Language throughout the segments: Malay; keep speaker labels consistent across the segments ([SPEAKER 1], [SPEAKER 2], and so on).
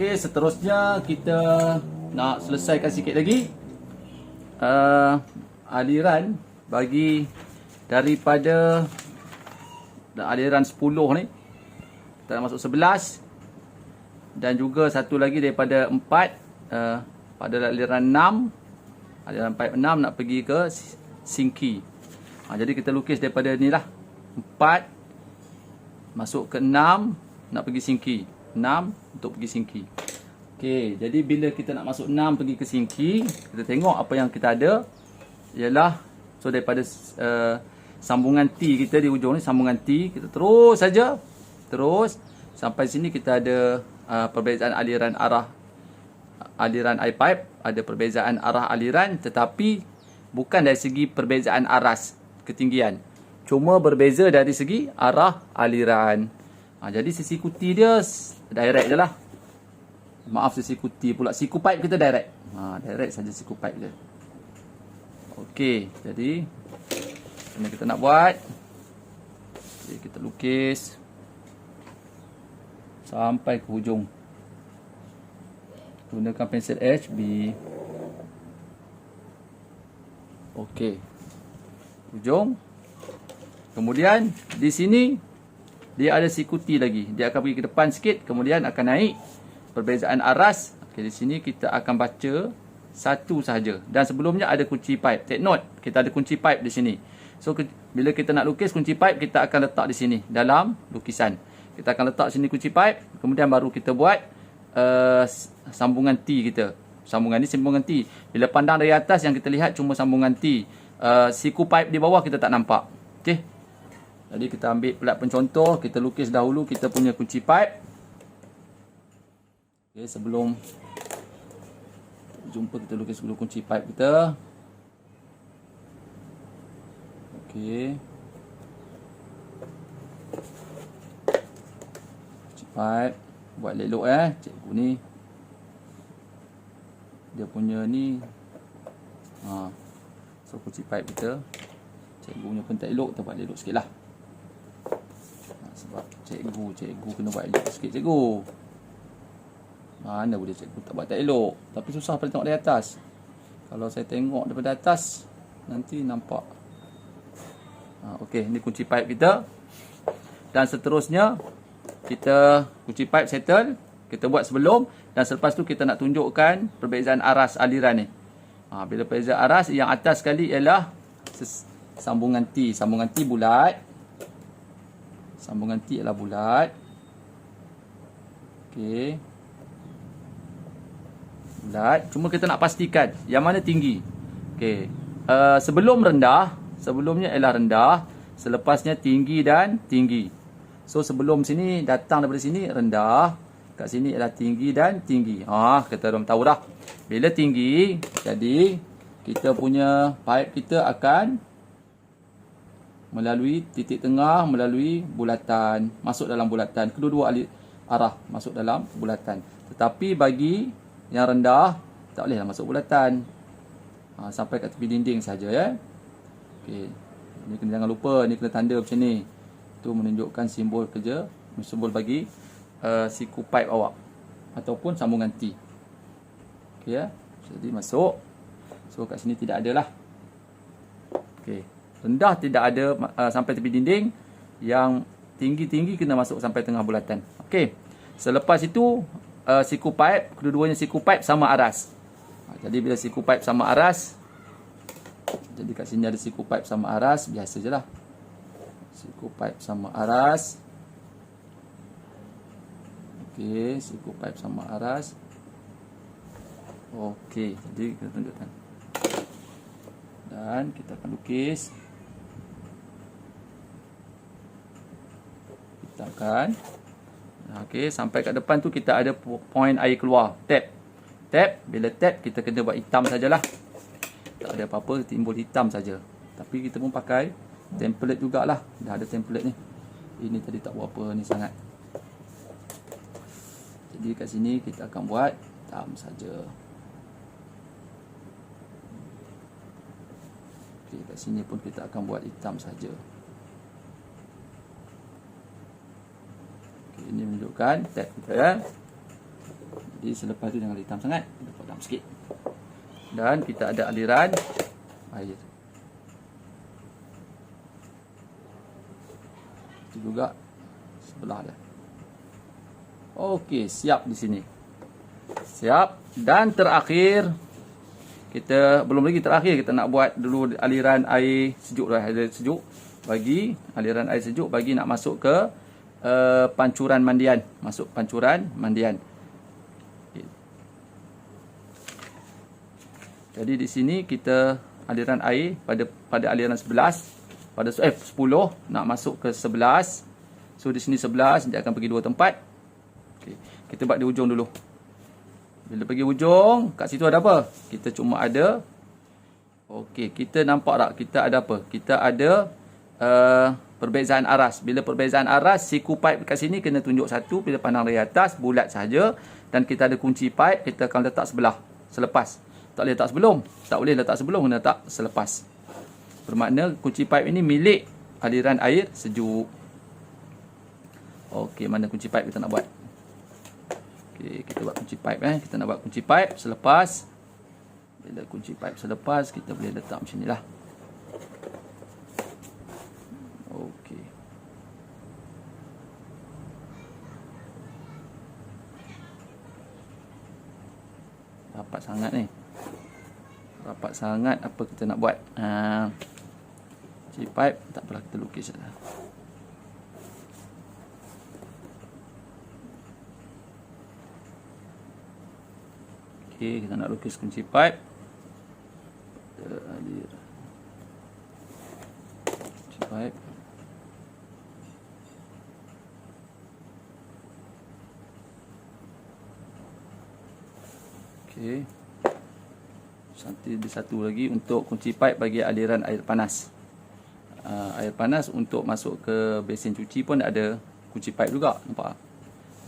[SPEAKER 1] Okey, seterusnya kita nak selesaikan sikit lagi aliran bagi daripada aliran 10 ni kita nak masuk 11, dan juga satu lagi daripada 4 pada aliran 6, aliran pipe 6 nak pergi ke sinki. Jadi kita lukis daripada ni lah, 4 masuk ke 6 nak pergi sinki, 6 untuk pergi sinki. Okey, jadi bila kita nak masuk 6 pergi ke sinki, kita tengok apa yang kita ada ialah, so daripada sambungan T kita di hujung ni, sambungan T, kita terus saja terus sampai sini kita ada perbezaan aliran arah aliran air pipe, ada perbezaan arah aliran, tetapi bukan dari segi perbezaan aras ketinggian, cuma berbeza dari segi arah aliran. Jadi sisi kuti dia direct je lah. Maaf, sisi kuti pula. Siku pipe kita direct. Direct saja siku pipe dia. Okey, jadi ini kita nak buat. Jadi kita lukis sampai ke hujung. Gunakan pensel HB. Okey. Hujung. Kemudian di sini dia ada siku T lagi. Dia akan pergi ke depan sikit, kemudian akan naik perbezaan aras. Okey, di sini kita akan baca satu sahaja. Dan sebelumnya ada kunci pipe. Take note, kita ada kunci pipe di sini. So bila kita nak lukis kunci pipe, kita akan letak di sini dalam lukisan. Kita akan letak sini kunci pipe, kemudian baru kita buat sambungan T kita. Sambungan ni sambungan T. Bila pandang dari atas yang kita lihat cuma sambungan T. Siku pipe di bawah kita tak nampak. Okey. Jadi kita ambil pula pencontoh, kita lukis dahulu kita punya kunci pipe. Okey, sebelum jumpa kita lukis dulu kunci pipe kita. Okey. Kunci pipe buat elok cikgu ni. Dia punya ni so kunci pipe kita, cikgu punya pun tak elok, kita buat elok sikitlah. Sebab cikgu kena buat elok sikit cikgu. Mana boleh cikgu tak buat tak elok. Tapi susah pada tengok dari atas. Kalau saya tengok daripada atas nanti nampak. Okey, ni kunci pipe kita. Dan seterusnya kita kunci pipe settle, kita buat sebelum, dan selepas tu kita nak tunjukkan perbezaan aras aliran ni. Bila perbezaan aras, yang atas sekali ialah sambungan T. Sambungan T bulat. Sambungan T ialah bulat. Okey. Bulat. Cuma kita nak pastikan yang mana tinggi. Okey. Sebelum rendah, sebelumnya ialah rendah, selepasnya tinggi dan tinggi. So sebelum sini, datang daripada sini rendah, kat sini ialah tinggi dan tinggi. Kita dah tahu dah. Bila tinggi, jadi kita punya pipe kita akan melalui titik tengah, melalui bulatan, masuk dalam bulatan. Kedua-dua arah masuk dalam bulatan. Tetapi bagi yang rendah, tak bolehlah masuk bulatan. Sampai kat tepi dinding saja ya. Okey. Ini kena, jangan lupa, ni kena tanda macam ni. Itu menunjukkan simbol kerja, simbol bagi siku pipe awak ataupun sambungan T. Okey ya. Jadi masuk. So kat sini tidak ada lah. Okey. Rendah tidak ada sampai tepi dinding. Yang tinggi-tinggi kena masuk sampai tengah bulatan. Okey. Selepas itu siku pipe, kedua-duanya siku pipe sama aras. Jadi bila siku pipe sama aras, jadi kat sini ada siku pipe sama aras, biasa je lah. Siku pipe sama aras. Okey, siku pipe sama aras. Okey, jadi kita tunjukkan. Dan kita akan lukis. Kita akan okey, sampai kat depan tu kita ada point air keluar, tap. Tap, bila tap kita kena buat hitam sajalah. Tak ada apa-apa, timbul hitam saja. Tapi kita pun pakai template jugalah. Dah ada template ni. Ini tadi tak buat apa ni sangat. Jadi kat sini kita akan buat hitam saja. Okey, kat sini pun kita akan buat hitam saja. Okey, ini menunjukkan tag kita ya. Jadi selepas tu jangan hitam sangat, kita potong sikit. Dan kita ada aliran air. Itu juga sebelah dia. Okey, siap di sini. Siap. Dan terakhir, kita belum lagi terakhir, kita nak buat dulu aliran air sejuk dah. Air sejuk bagi aliran air sejuk bagi nak masuk ke pancuran mandian. Masuk pancuran mandian. Jadi di sini kita aliran air pada aliran 11 pada 10 nak masuk ke 11. So di sini 11 dia akan pergi dua tempat. Okey, kita buat di hujung dulu. Bila pergi hujung, kat situ ada apa? Kita cuma ada okey, kita nampak tak kita ada apa? Kita ada perbezaan aras. Bila perbezaan aras, siku pipe kat sini kena tunjuk satu, bila pandang dari atas bulat saja, dan kita ada kunci pipe, kita akan letak sebelah selepas. Tak boleh letak sebelum. Tak boleh letak sebelum, kena letak selepas. Bermakna kunci pipe ini milik aliran air sejuk. Okey, mana kunci pipe kita nak buat? Okey, kita buat kunci pipe Kita nak buat kunci pipe selepas. Bila kunci pipe selepas, kita boleh letak macam inilah. Okey. Rapat sangat ni. Rapat sangat, apa kita nak buat? Kunci pipe, tak apalah, kita lukis saja. Okey, kita nak lukis kunci pipe. Kunci pipe. Okey. Nanti ada satu lagi untuk kunci pipe bagi aliran air panas. Air panas untuk masuk ke besin cuci pun ada kunci pipe juga, nampak?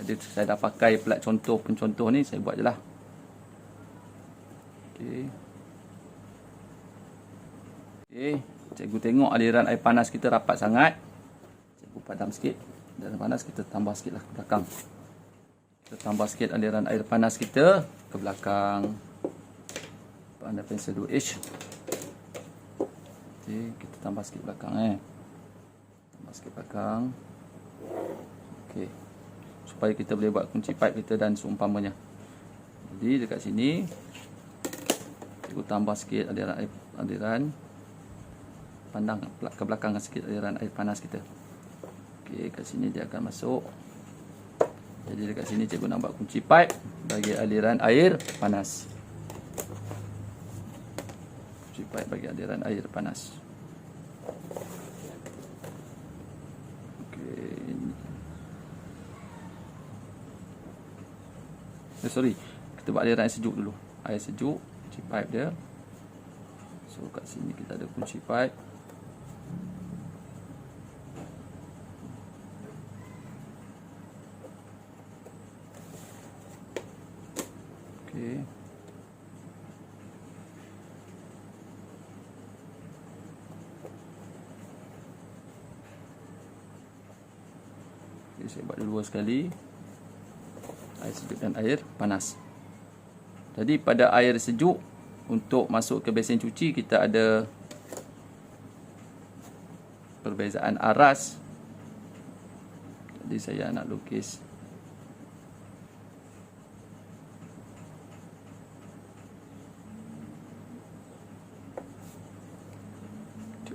[SPEAKER 1] Jadi saya dah pakai plat contoh pencontoh ni, saya buat je lah. Okey. Okey, cikgu tengok aliran air panas kita rapat sangat. Cikgu padam sikit. Aliran panas kita tambah sikit lah ke belakang. Kita tambah sikit aliran air panas kita ke belakang. Pada pensel 2H. Okey, kita tambah sikit belakang Tambah sikit belakang. Okey. Supaya kita boleh buat kunci pipe kita dan seumpamanya. Jadi dekat sini cikgu tambah sikit aliran pandang ke belakang sikit aliran air panas kita. Okey, kat sini dia akan masuk. Jadi dekat sini cikgu nak buat kunci pipe bagi aliran air panas. Pipe bagi aliran air panas. Okey. Sorry. Kita buat aliran air sejuk dulu. Air sejuk, kunci pipe dia. So kat sini kita ada kunci pipe. Okey. Saya buat dua sekali. Air sejuk dan air panas. Jadi pada air sejuk, untuk masuk ke besin cuci, kita ada perbezaan aras. Jadi saya nak lukis.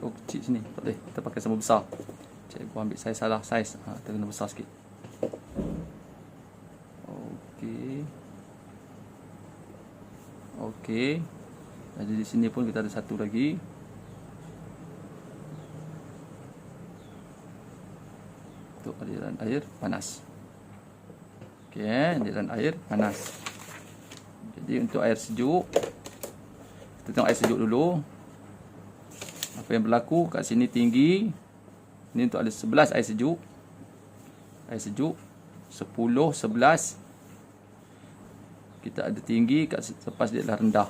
[SPEAKER 1] Oh, kecil sini. Tak boleh. Kita pakai sama besar. Cikgu ambil saya salah saiz. Kita kena besar sikit. Okey. Okey. Jadi di sini pun kita ada satu lagi. Untuk aliran air panas. Okey, aliran air panas. Jadi untuk air sejuk, kita tengok air sejuk dulu. Apa yang berlaku kat sini tinggi. Ini untuk ada 11 air sejuk. Air sejuk 10, 11. Kita ada tinggi kat selepas dia adalah rendah.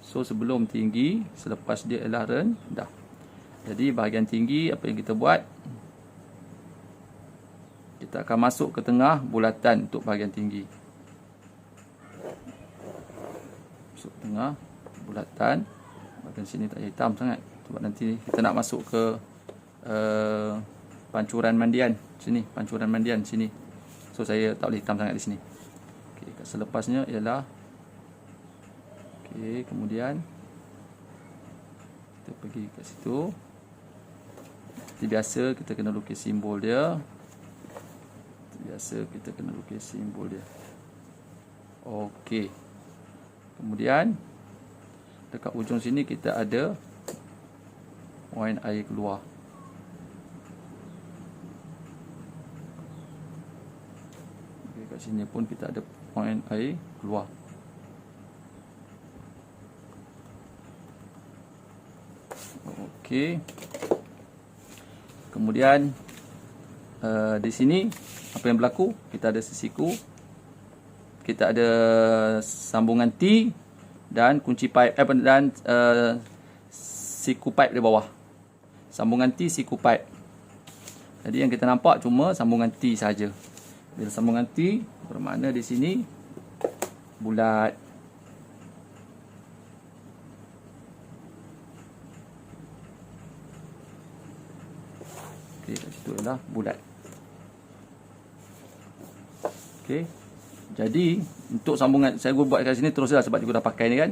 [SPEAKER 1] So sebelum tinggi, selepas dia adalah rendah. Jadi bahagian tinggi apa yang kita buat? Kita akan masuk ke tengah bulatan untuk bahagian tinggi. masuk tengah bulatan. Bahagian sini tak hitam sangat sebab nanti kita nak masuk ke pancuran mandian sini, pancuran mandian sini. So saya tak boleh hitam sangat di sini. Okey, selepasnya ialah okey, kemudian kita pergi kat situ. Seperti biasa kita kena lukis simbol dia. Okey. Kemudian dekat ujung sini kita ada poin air keluar. Okey, kat sini pun kita ada poin air keluar. Okey. Kemudian di sini apa yang berlaku? Kita ada sesiku, kita ada sambungan T dan kunci pipe dan siku pipe di bawah. Sambungan T, siku pipe. Jadi yang kita nampak cuma sambungan T saja. Bila sambungan T bermakna di sini bulat. Okey, kat situ adalah bulat. Okey. Jadi untuk sambungan saya buat kat sini teruslah sebab cikgu dah pakai ni kan.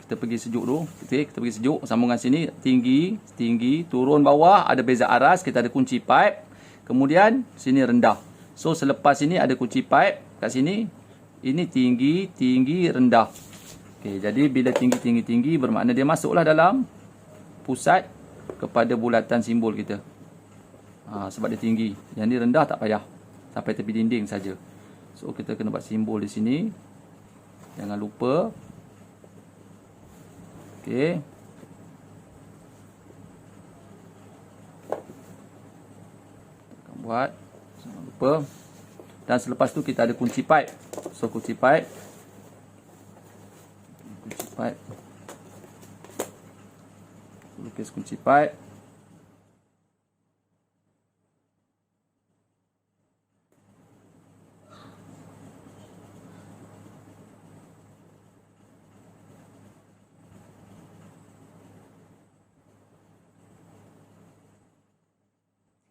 [SPEAKER 1] Kita pergi sejuk dulu. Okey, kita pergi sejuk. Sambungan sini tinggi, turun bawah ada beza aras, kita ada kunci pipe. Kemudian sini rendah. So selepas ini ada kunci pipe kat sini. Ini tinggi, rendah. Okey, jadi bila tinggi bermakna dia masuklah dalam pusat kepada bulatan simbol kita. Sebab dia tinggi. Yang ni rendah tak payah. Sampai tepi dinding saja. So kita kena buat simbol di sini. Jangan lupa. Okey. Kita buat. Jangan lupa. Dan selepas tu kita ada kunci pipe. So kunci pipe. Lukis kunci pipe.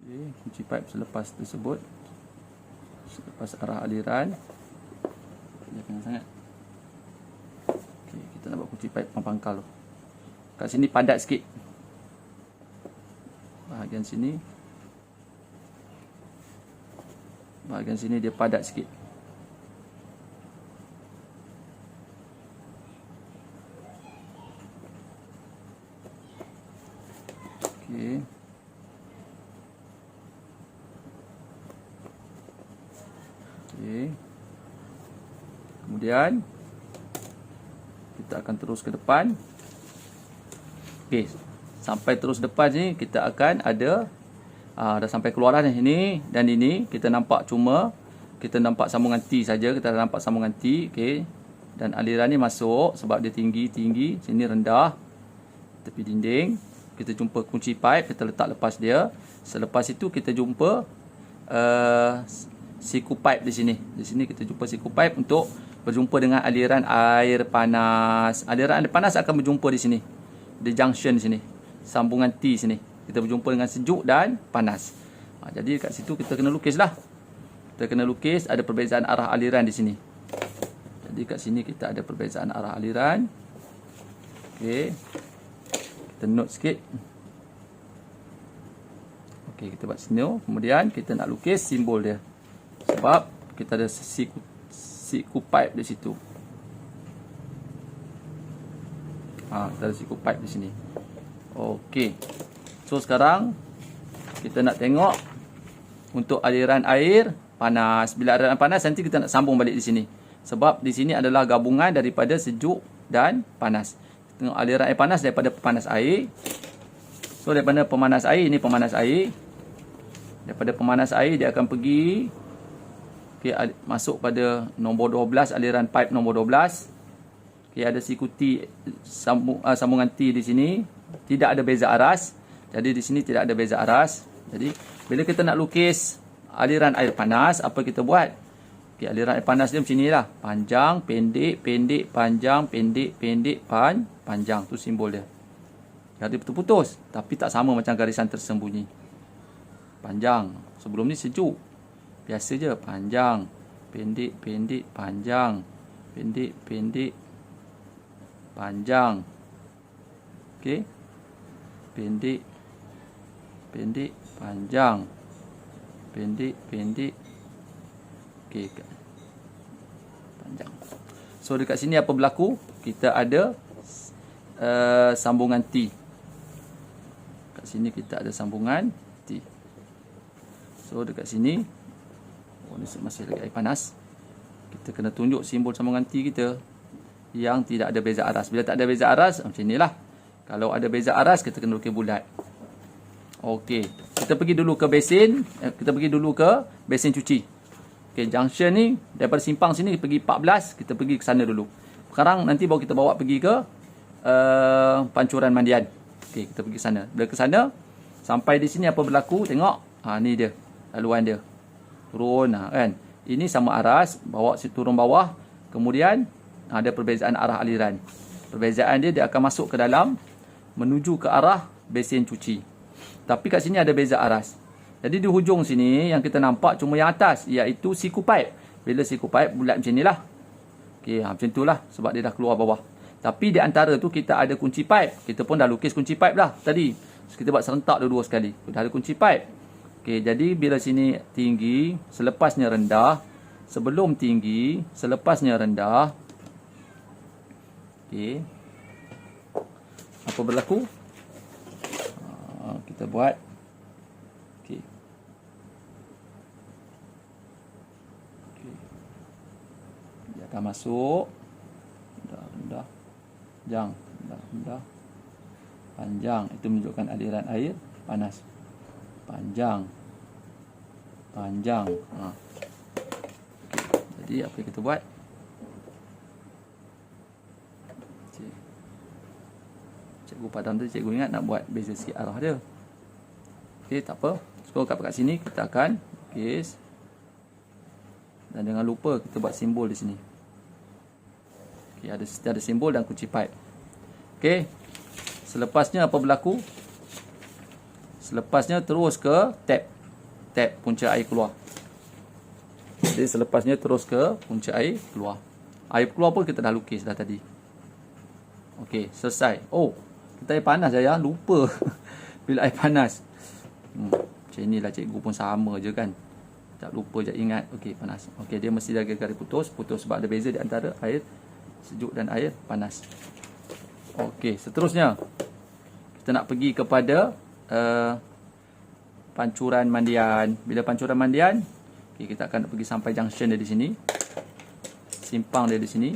[SPEAKER 1] Okay, kunci pipe selepas tersebut. Selepas arah aliran. Jangan sangat. Okay, kita nak buat kunci pipe pangkal tu. Kat sini padat sikit. Bahagian sini dia padat sikit. Okey. Kemudian kita akan terus ke depan. Okey, sampai terus depan ni kita akan ada dah sampai keluar dah ni dan ini kita nampak sambungan T saja, kita dah nampak sambungan T. Okey, dan aliran ni masuk sebab dia tinggi, sini rendah tepi dinding. Kita jumpa kunci pipe, kita letak lepas dia. Selepas itu kita jumpa siku pipe di sini. Di sini kita jumpa siku pipe untuk berjumpa dengan aliran air panas. Aliran air panas akan berjumpa di sini. Di junction sini, sambungan T sini, kita berjumpa dengan sejuk dan panas. Jadi kat situ kita kena lukis lah. Kita kena lukis ada perbezaan arah aliran di sini. Jadi kat sini kita ada perbezaan arah aliran. Okey, kita note sikit. Okey, kita buat sini. Kemudian kita nak lukis simbol dia sebab kita ada siku pipe di situ. Kita ada siku pipe di sini. Okey. So sekarang kita nak tengok untuk aliran air panas. Bila aliran panas nanti kita nak sambung balik di sini. Sebab di sini adalah gabungan daripada sejuk dan panas. Tengok aliran air panas daripada pemanas air. So daripada pemanas air, ini pemanas air. Daripada pemanas air dia akan pergi masuk pada nombor 12, aliran pipe nombor 12. Ada siku T, sambungan T di sini. Tidak ada beza aras. Jadi di sini tidak ada beza aras. Jadi bila kita nak lukis aliran air panas, apa kita buat? Okey, aliran air panas dia macam inilah. Panjang, pendek, pendek, panjang, pendek, pendek, panjang. Tu simbol dia. Garis putus-putus, tapi tak sama macam garisan tersembunyi. Panjang. Sebelum ni sejuk. Biasa je, panjang, pendek, pendek, panjang, pendek, pendek, panjang. Okey. Pendek, pendek, panjang. Pendek, pendek. Okey. Panjang. So dekat sini apa berlaku? Kita ada sambungan T. Kat sini kita ada sambungan T. So dekat sini, oh ni masih lagi air panas. Kita kena tunjuk simbol sambungan T kita yang tidak ada beza aras. Bila tak ada beza aras, macam inilah. Kalau ada beza aras, kita kena lukis bulat. Okey, kita pergi dulu ke besin. Kita pergi dulu ke besin cuci. Okey, junction ni daripada simpang sini pergi 14, kita pergi ke sana dulu. Sekarang nanti baru kita bawa pergi ke pancuran mandian. Okey, kita pergi sana. Bila ke sana, sampai di sini apa berlaku? Tengok. Ni dia laluan dia. Turun kan. Ini sama aras, bawa turun bawah. Kemudian ada perbezaan arah aliran. Perbezaan dia akan masuk ke dalam menuju ke arah besin cuci. Tapi kat sini ada beza aras. Jadi di hujung sini yang kita nampak cuma yang atas, iaitu siku pipe. Bila siku pipe bulat macam inilah. Okey, macam itulah sebab dia dah keluar bawah. Tapi di antara tu kita ada kunci pipe. Kita pun dah lukis kunci pipe dah tadi. So, kita buat serentak dua-dua sekali. Dah ada kunci pipe. Okey, jadi bila sini tinggi, selepasnya rendah. Sebelum tinggi, selepasnya rendah. Okey. Apa berlaku? Kita buat. Okey. Okey. Dia akan masuk. Rendah. Panjang. Rendah. Panjang. Itu menunjukkan aliran air panas. Panjang. Panjang. Okey. Jadi apa yang kita buat? Cikgu padam tu, cikgu ingat nak buat beza sikit arah dia. Okey, tak apa. Scroll kat sini, kita akan lukis. Dan jangan lupa kita buat simbol di sini. Okey, ada simbol dan kunci pipe. Okey. Selepasnya apa berlaku? Selepasnya terus ke tap. Tap punca air keluar. Jadi selepasnya terus ke punca air keluar. Air keluar pun kita dah lukis dah tadi. Okey, selesai. Oh, kita air panas ya, lupa. Bila air panas. Macam inilah cikgu pun sama je kan. Tak lupa je ingat. Okey, panas. Okey, dia mesti jaga garis putus. Putus sebab ada beza di antara air sejuk dan air panas. Okey, seterusnya kita nak pergi kepada pancuran mandian. Bila pancuran mandian, okay, kita akan pergi sampai junction dia di sini. Simpang dia di sini.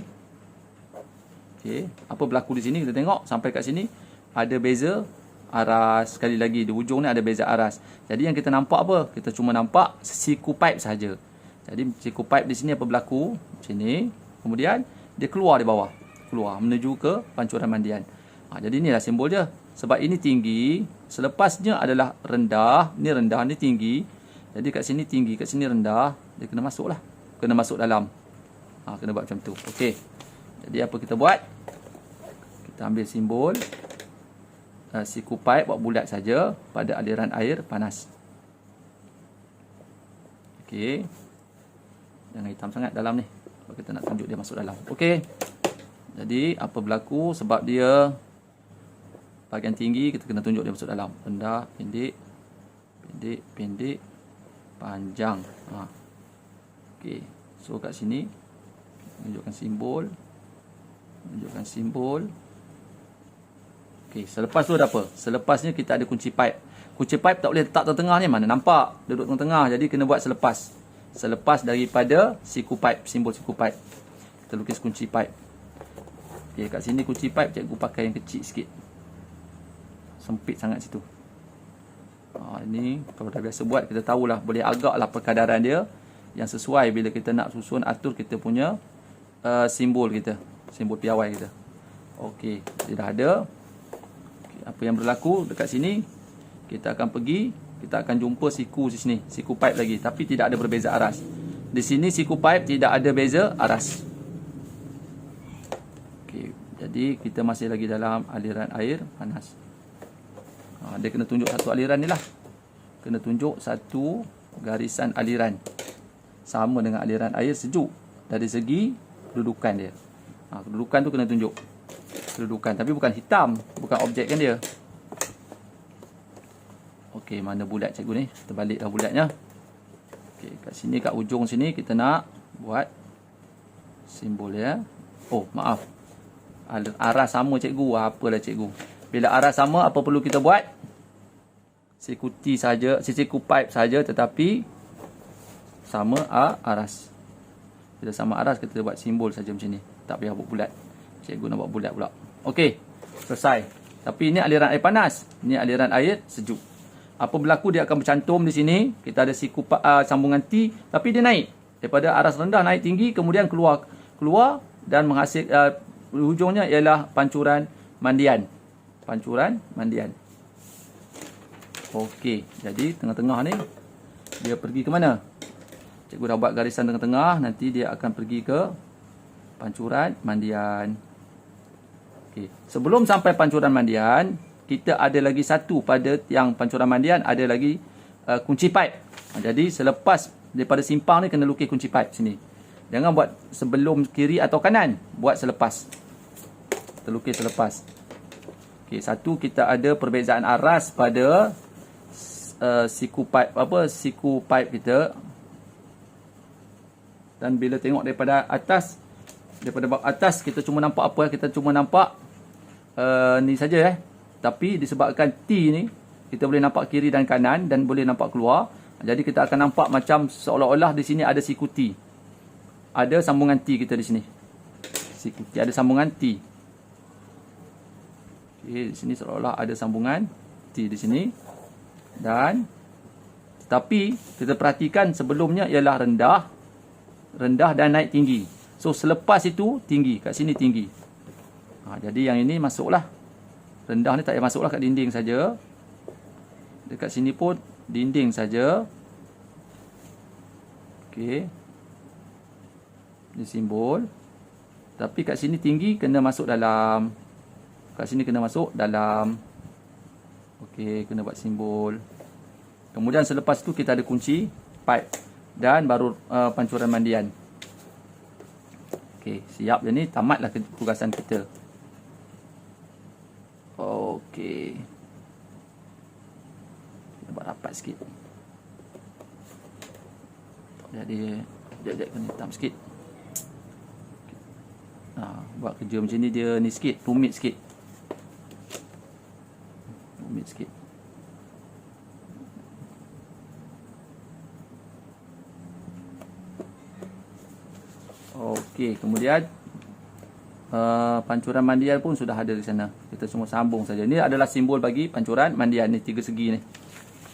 [SPEAKER 1] Okey, apa berlaku di sini? Kita tengok sampai kat sini ada beza aras. Sekali lagi di hujung ni ada beza aras. Jadi yang kita nampak apa? Kita cuma nampak siku pipe saja. Jadi siku pipe di sini apa berlaku? Macam ni. Kemudian dia keluar di bawah. Keluar menuju ke pancuran mandian. Jadi inilah simbol dia. Sebab ini tinggi, selepasnya adalah rendah. Ni rendah, ni tinggi. Jadi kat sini tinggi, kat sini rendah. Dia kena masuk lah. Kena masuk dalam. Kena buat macam tu. Okey. Jadi apa kita buat? Kita ambil simbol siku pipe buat bulat saja pada aliran air panas. Okey. Jangan hitam sangat dalam ni. Kalau kita nak tunjuk dia masuk dalam. Okey. Jadi apa berlaku? Sebab dia bahagian tinggi, kita kena tunjuk dia masuk dalam. Rendah, pendek, pendek, pendek, panjang. Okey. So kat sini tunjukkan simbol. Tunjukkan simbol. Okey, selepas tu ada apa? Selepasnya kita ada kunci pipe. Kunci pipe tak boleh letak tengah-tengah ni, mana nampak duduk tengah-tengah. Jadi kena buat selepas. Selepas daripada siku pipe, simbol siku pipe. Kita lukis kunci pipe. Okey, kat sini kunci pipe cikgu pakai yang kecil sikit. Sempit sangat situ. Ini kalau dah biasa buat, kita tahulah boleh agaklah perkadaran dia yang sesuai bila kita nak susun atur kita punya simbol kita, simbol piawai kita. Okey, dia dah ada. Okay, apa yang berlaku dekat sini? Kita akan pergi, kita akan jumpa siku di sini, siku pipe lagi, tapi tidak ada berbeza aras. Di sini siku pipe tidak ada beza aras. Okey, jadi kita masih lagi dalam aliran air panas. Dia kena tunjuk satu aliran ni lah. Kena tunjuk satu garisan aliran. Sama dengan aliran air sejuk. Dari segi kedudukan dia. Kedudukan tu kena tunjuk. Kedudukan. Tapi bukan hitam. Bukan objek kan dia. Okey, mana bulat cikgu ni? Kita baliklah bulatnya. Okey, kat sini, kat ujung sini kita nak buat simbol ya. Oh, maaf. Arah sama cikgu. Apalah cikgu. Bila arah sama, apa perlu kita buat? Siku T saja, siku pipe saja, tetapi sama aras. Bila sama aras, kita buat simbol saja macam ni. Tak payah buat bulat. Cikgu nak buat bulat pula. Okey, selesai. Tapi ini aliran air panas. Ini aliran air sejuk. Apa berlaku, dia akan bercantum di sini. Kita ada siku sambungan T, tapi dia naik. Daripada aras rendah naik tinggi, kemudian keluar dan menghasil hujungnya ialah pancuran mandian. Pancuran mandian. Okey, jadi tengah-tengah ni dia pergi ke mana? Cikgu dah buat garisan tengah-tengah, nanti dia akan pergi ke pancuran mandian. Okey, sebelum sampai pancuran mandian, kita ada lagi satu pada yang pancuran mandian, ada lagi kunci pipe. Jadi selepas daripada simpang ni kena lukis kunci pipe sini. Jangan buat sebelum kiri atau kanan, buat selepas. Kita lukis selepas. Okey, satu kita ada perbezaan aras pada siku pipe siku pipe kita. Dan bila tengok daripada atas kita cuma nampak apa? Kita cuma nampak ni saja Tapi disebabkan T ni kita boleh nampak kiri dan kanan dan boleh nampak keluar. Jadi kita akan nampak macam seolah-olah di sini ada siku T. Ada sambungan T kita di sini. Siku T ada sambungan T. Okey, di sini seolah-olah ada sambungan T di sini. Dan tetapi kita perhatikan sebelumnya ialah rendah dan naik tinggi. So selepas itu tinggi, kat sini tinggi. Jadi yang ini masuklah. Rendah ni tak payah masuklah kat dinding saja. Dekat sini pun dinding saja. Okey. Ini simbol. Tapi kat sini tinggi kena masuk dalam. Kat sini kena masuk dalam. Okey, kena buat simbol. Kemudian selepas tu kita ada kunci pipe dan baru pancuran mandian. Okey, siap je ni, tamatlah tugasan kita. Okey. Kita buat rapat sikit. Jadi, jap kena hitam sikit. Buat kerja macam ni dia ni sikit, rumit sikit. Okey, kemudian pancuran mandian pun sudah ada di sana. Kita semua sambung saja. Ini adalah simbol bagi pancuran mandian ni, tiga segi ni.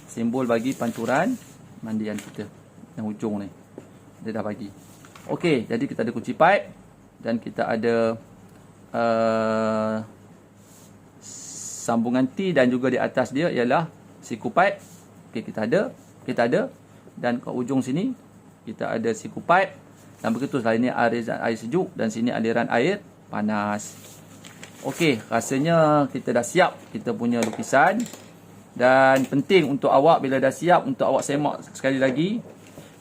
[SPEAKER 1] Simbol bagi pancuran mandian kita. Yang hujung ni. Dia dah bagi. Okey, jadi kita ada kunci pipe dan kita ada sambungan T dan juga di atas dia ialah siku pipe. Okey, kita ada dan kat ujung sini kita ada siku pipe dan begitu lah, ini aliran air sejuk dan sini aliran air panas. Okey, rasanya kita dah siap kita punya lukisan. Dan penting untuk awak bila dah siap untuk awak semak sekali lagi.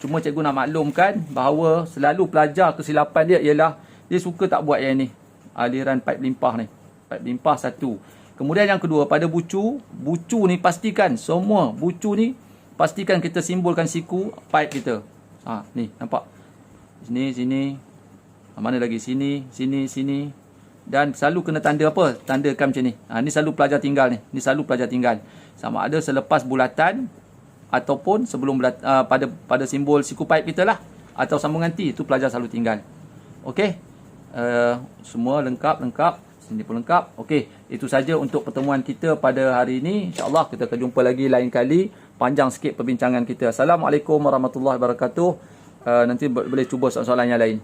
[SPEAKER 1] Cuma cikgu nak maklumkan bahawa selalu pelajar kesilapan dia ialah dia suka tak buat yang ni. Aliran pipe limpah ni. Pipe limpah satu. Kemudian yang kedua, pada bucu ni pastikan semua bucu ni pastikan kita simbolkan siku pipe kita. Ni nampak. Sini. Mana lagi? Sini. Dan selalu kena tanda apa? Tandakan macam ni. Ni selalu pelajar tinggal ni. Ni selalu pelajar tinggal. Sama ada selepas bulatan ataupun sebelum pada simbol siku pipe kita lah. Atau sambungan T. Itu pelajar selalu tinggal. Okey. Semua lengkap. Sini pun lengkap. Okey. Itu saja untuk pertemuan kita pada hari ini. InsyaAllah kita akan jumpa lagi lain kali. Panjang sikit perbincangan kita. Assalamualaikum warahmatullahi wabarakatuh. Nanti boleh cuba soalan yang lain.